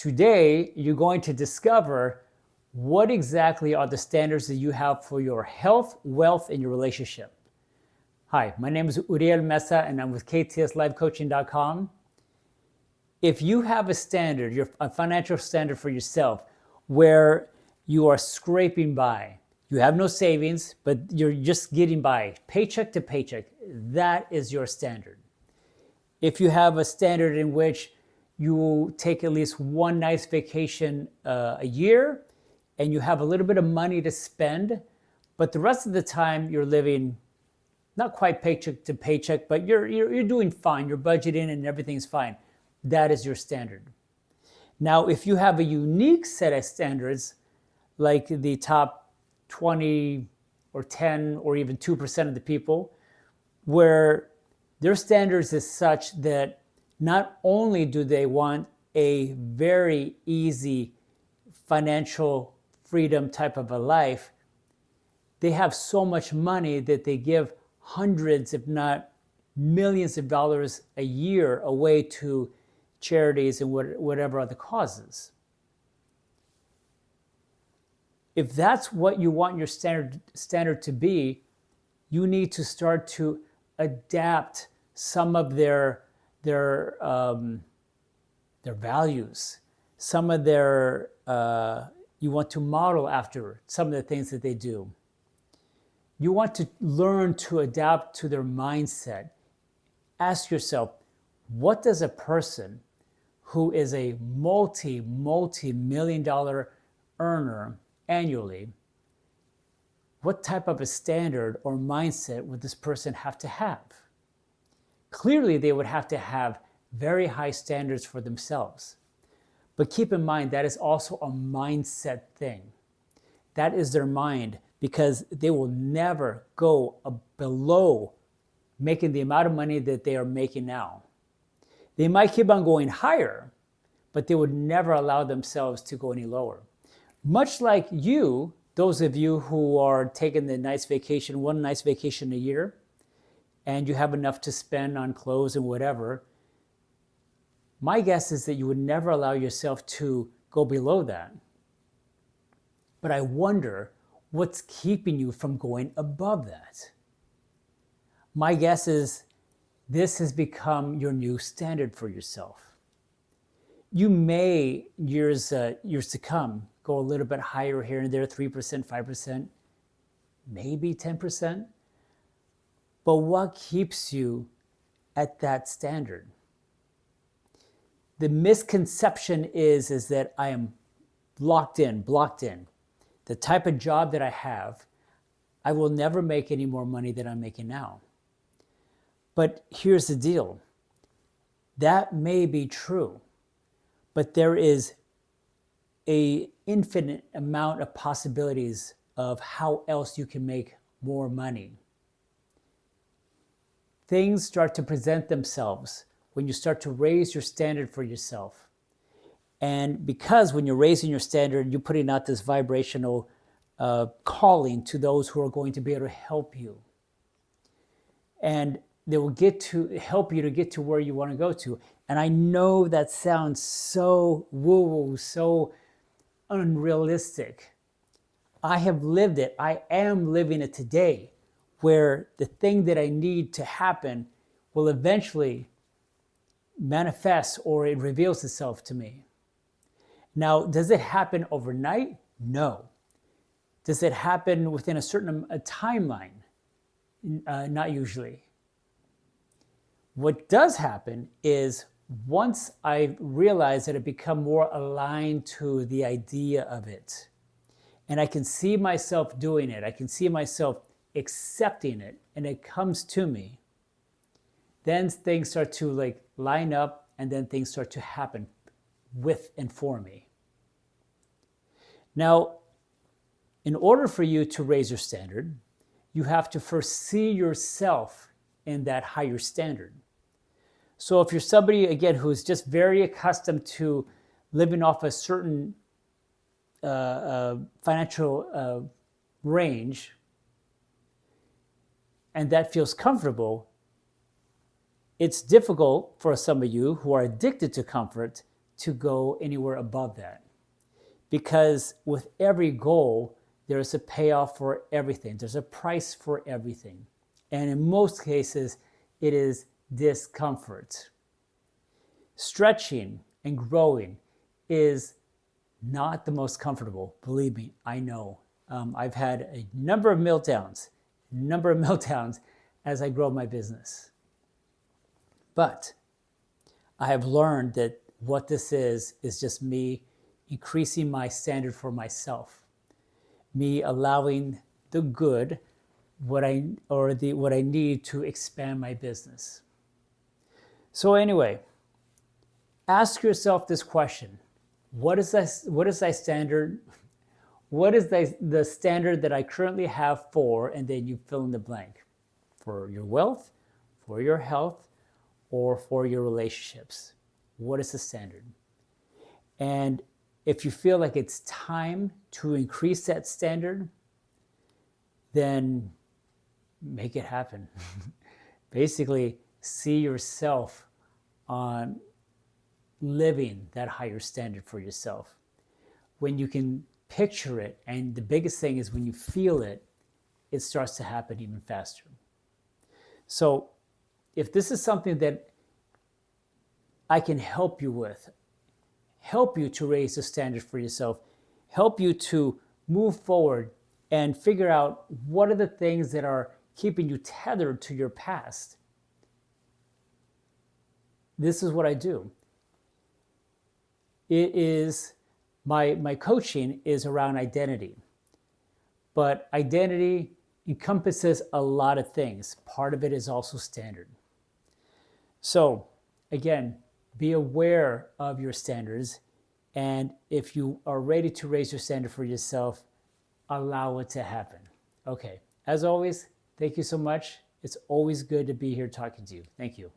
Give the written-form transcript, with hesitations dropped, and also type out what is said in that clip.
Today, you're going to discover what exactly are the standards that you have for your health, wealth, and your relationship. Hi, my name is Uriel Mesa, and I'm with KTSLiveCoaching.com. If you have a standard, a financial standard for yourself, where you are scraping by, you have no savings, but you're just getting by, paycheck to paycheck, that is your standard. If you have a standard in which you take at least one nice vacation a year, and you have a little bit of money to spend, but the rest of the time you're living not quite paycheck to paycheck, but you're doing fine, you're budgeting and everything's fine. That is your standard. Now, if you have a unique set of standards, like the top 20 or 10 or even 2% of the people, where their standards is such that not only do they want a very easy financial freedom type of a life, they have so much money that they give hundreds, if not millions of dollars a year away to charities and whatever other causes. If that's what you want your standard to be, you need to start to adapt some of their values, some of their you want to model after some of the things that they do. You want to learn to adapt to their mindset. Ask yourself, what does a person who is a multi-million dollar earner annually, what type of a standard or mindset would this person have to have? Clearly, they would have to have very high standards for themselves. But keep in mind, that is also a mindset thing. That is their mind, because they will never go below making the amount of money that they are making now. They might keep on going higher, but they would never allow themselves to go any lower. Much like you, those of you who are taking the nice vacation, one nice vacation a year, and you have enough to spend on clothes and whatever, my guess is that you would never allow yourself to go below that. But I wonder what's keeping you from going above that. My guess is this has become your new standard for yourself. You may, years to come, go a little bit higher here and there, 3%, 5%, maybe 10%. But what keeps you at that standard? The misconception is that I am blocked in. The type of job that I have, I will never make any more money than I'm making now. But here's the deal. That may be true, but there is an infinite amount of possibilities of how else you can make more money. Things start to present themselves when you start to raise your standard for yourself. And because when you're raising your standard, you're putting out this vibrational calling to those who are going to be able to help you. And they will get to help you to get to where you want to go to. And I know that sounds so woo-woo, so unrealistic. I have lived it. I am living it today, where the thing that I need to happen will eventually manifest, or it reveals itself to me. Now, does it happen overnight? No. Does it happen within a certain timeline? Not usually. What does happen is once I realize that I become more aligned to the idea of it, and I can see myself doing it, I can see myself accepting it, and it comes to me, then things start to line up, and then things start to happen with and for me. Now, in order for you to raise your standard, you have to first see yourself in that higher standard. So if you're somebody, again, who's just very accustomed to living off a certain financial range, and that feels comfortable, it's difficult for some of you who are addicted to comfort to go anywhere above that. Because with every goal, there's a payoff for everything. There's a price for everything. And in most cases, it is discomfort. Stretching and growing is not the most comfortable. Believe me, I know. I've had a number of meltdowns as I grow my business. But I have learned that what this is just me increasing my standard for myself, me allowing the good, what I need to expand my business. So anyway, ask yourself this question: What is thy standard? What is the standard that I currently have for, and then you fill in the blank, for your wealth, for your health, or for your relationships? What is the standard? And if you feel like it's time to increase that standard, then make it happen. Basically, see yourself on living that higher standard for yourself. When you can picture it, and the biggest thing is when you feel it, it starts to happen even faster. So if this is something that I can help you with, help you to raise the standard for yourself, help you to move forward and figure out what are the things that are keeping you tethered to your past. This is what I do. It is my coaching is around identity, but identity encompasses a lot of things. Part of it is also standard. So again, be aware of your standards, and if you are ready to raise your standard for yourself, allow it to happen. Okay, as always, thank you so much. It's always good to be here talking to you. Thank you.